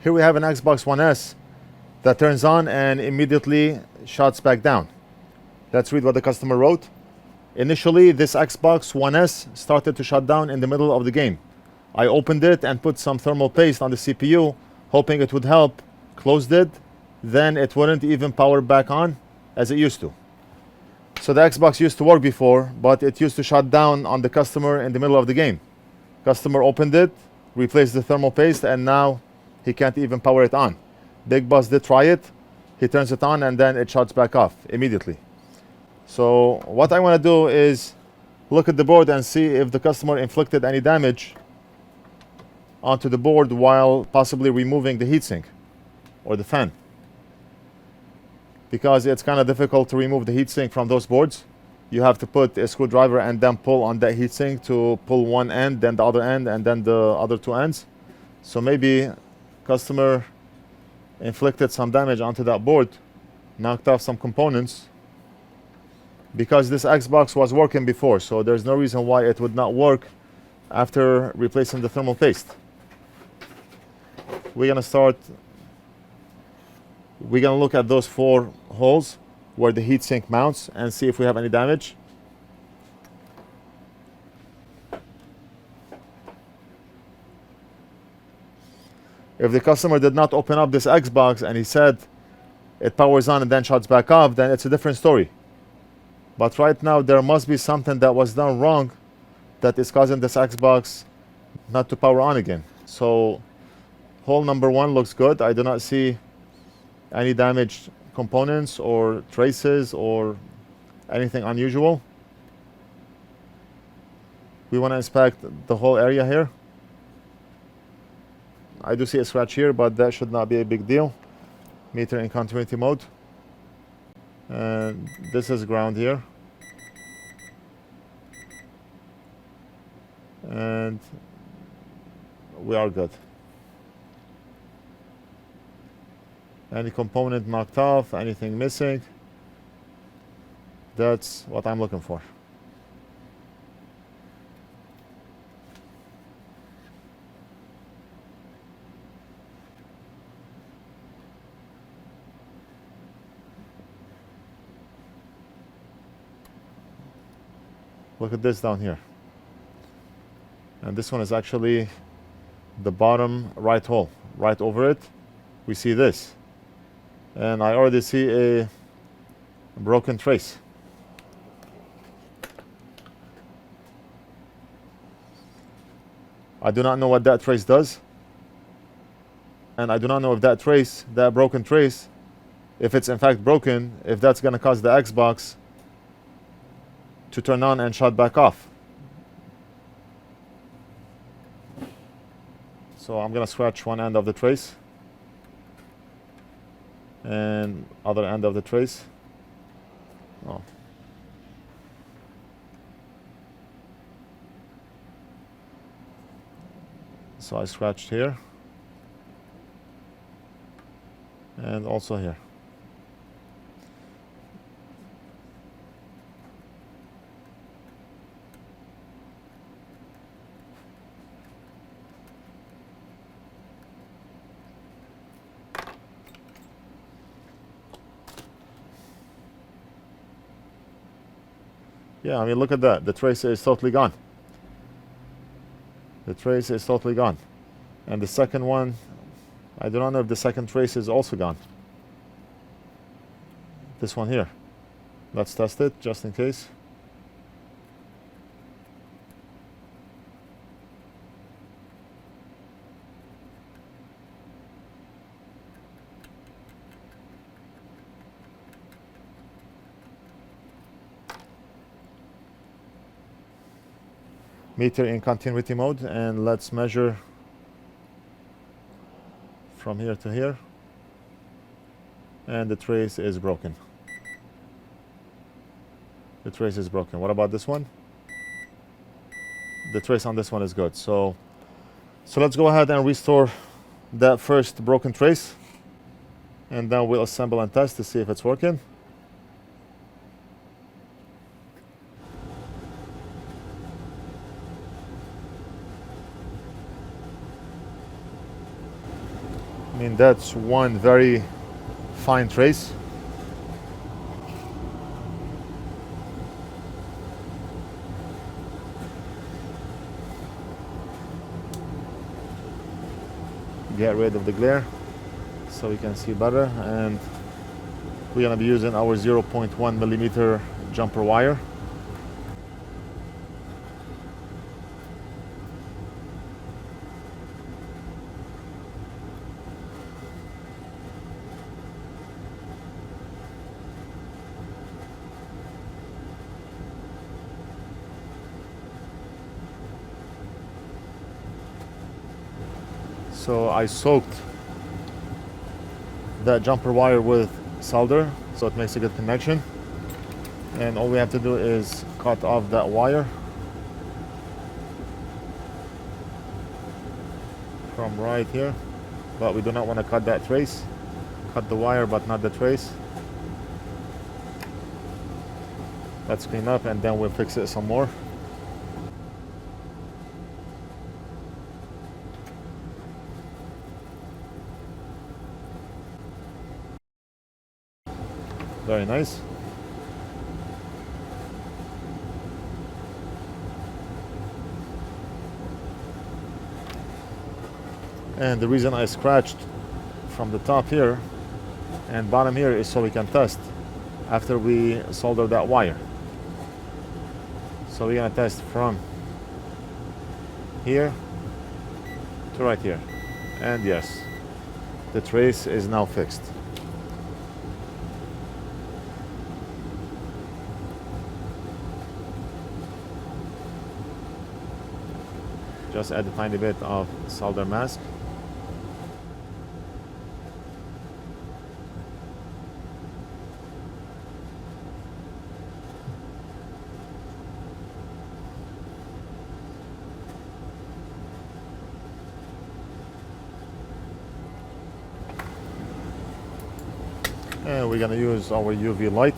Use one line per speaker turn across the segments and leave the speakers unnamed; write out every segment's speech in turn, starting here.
Here we have an Xbox One S that turns on and immediately shuts back down. Let's read what the customer wrote. Initially, this Xbox One S started to shut down in the middle of the game. I opened it and put some thermal paste on the CPU, hoping it would help. Closed it, then it wouldn't even power back on as it used to. So the Xbox used to work before, but it used to shut down on the customer in the middle of the game. Customer opened it, replaced the thermal paste, and now he can't even power it on. Big Boss did try it. He turns it on and then it shuts back off immediately. So what I want to do is look at the board and see if the customer inflicted any damage onto the board while possibly removing the heatsink or the fan, because it's kind of difficult to remove the heatsink from those boards. You have to put a screwdriver and then pull on that heatsink to pull one end, then the other end, and then the other two ends. So maybe customer inflicted some damage onto that board, knocked off some components, because this Xbox was working before, so there's no reason why it would not work after replacing the thermal paste. We're gonna look at those 4 holes where the heatsink mounts and see if we have any damage. If the customer did not open up this Xbox and he said it powers on and then shuts back off, then it's a different story. But right now there must be something that was done wrong that is causing this Xbox not to power on again. So hole number 1 looks good. I do not see any damaged components or traces or anything unusual. We want to inspect the whole area here. I do see a scratch here, but that should not be a big deal. Meter in continuity mode. And this is ground here. And we are good. Any component knocked off, anything missing? That's what I'm looking for. Look at this down here. And this one is actually the bottom right hole. Right over it, we see this. And I already see a broken trace. I do not know what that trace does. And I do not know if that trace, that broken trace, if it's in fact broken, if that's going to cause the Xbox to turn on and shut back off. So I'm going to scratch one end of the trace and other end of the trace. Oh. So I scratched here and also here. Yeah, I mean, look at that. The trace is totally gone. The trace is totally gone. And the second one, I do not know if the second trace is also gone. This one here. Let's test it just in case. Meter in continuity mode, and let's measure from here to here, and the trace is broken. The trace is broken. What about this one? The trace on this one is good. So let's go ahead and restore that first broken trace, and then we'll assemble and test to see if it's working. mean, that's one very fine trace. Get rid of the glare so we can see better, and we're gonna be using our 0.1 millimeter jumper wire. So I soaked that jumper wire with solder so it makes a good connection, and all we have to do is cut off that wire from right here, but we do not want to cut that trace. Cut the wire but not the trace. Let's clean up and then we'll fix it some more. Very nice. And the reason I scratched from the top here and bottom here is so we can test after we solder that wire. So we're gonna test from here to right here. And yes, the trace is now fixed. Just add a tiny bit of solder mask. And we're gonna use our UV light.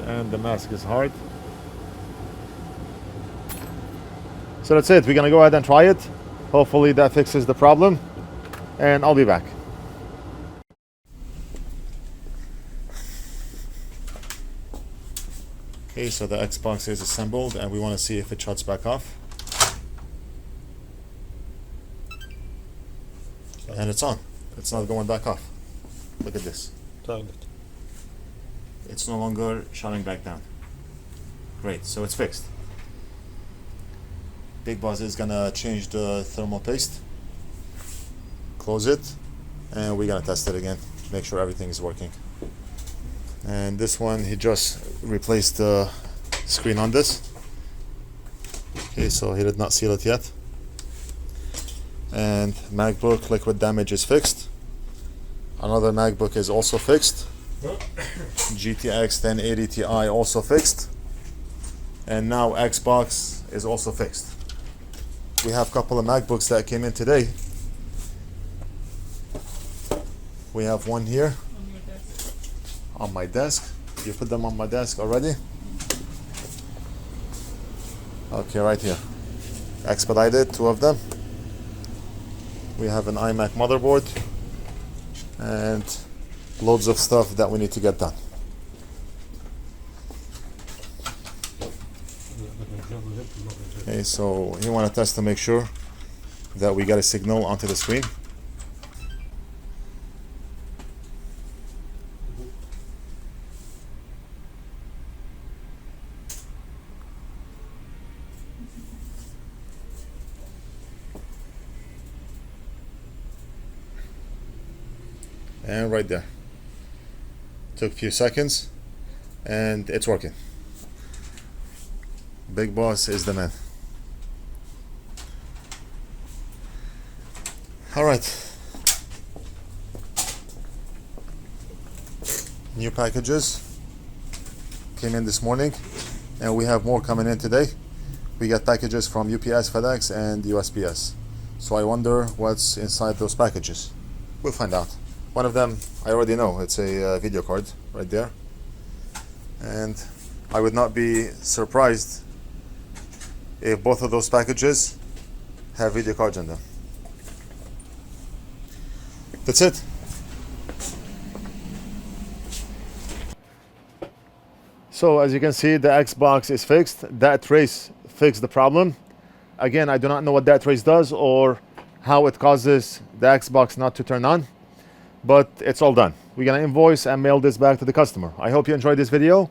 And the mask is hard. So that's it. We're gonna go ahead and try it. Hopefully that fixes the problem, and I'll be back. Okay, so the Xbox is assembled and we want to see if it shuts back off. And it's on. It's not going back off. Look at this. It's no longer shutting back down. Great, so it's fixed. Big Boss is gonna change the thermal paste, close it, and we're gonna test it again, make sure everything is working. And this one, he just replaced the screen on this. Okay, so he did not seal it yet. And MacBook liquid damage is fixed. Another MacBook is also fixed. GTX 1080 Ti also fixed, and now Xbox is also fixed. We have a couple of MacBooks that came in today. We have one here on my desk. You put them on my desk already? Okay, right here. Expedited, 2 of them. We have an iMac motherboard and loads of stuff that we need to get done. Okay, so you want to test to make sure that we get a signal onto the screen. And right there. Took a few seconds and it's working. Big Boss is the man. All right. New packages came in this morning and we have more coming in today. We got packages from UPS, FedEx, and USPS. So I wonder what's inside those packages. We'll find out. One of them I already know. It's a video card right there. And I would not be surprised if both of those packages have video cards in them. That's it. So as you can see, the Xbox is fixed. That trace fixed the problem. Again, I do not know what that trace does or how it causes the Xbox not to turn on, but it's all done. We're gonna invoice and mail this back to the customer. I hope you enjoyed this video.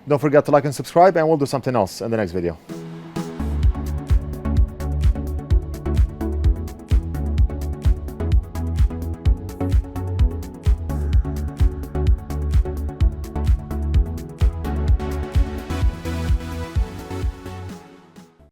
Don't forget to like and subscribe, and we'll do something else in the next video.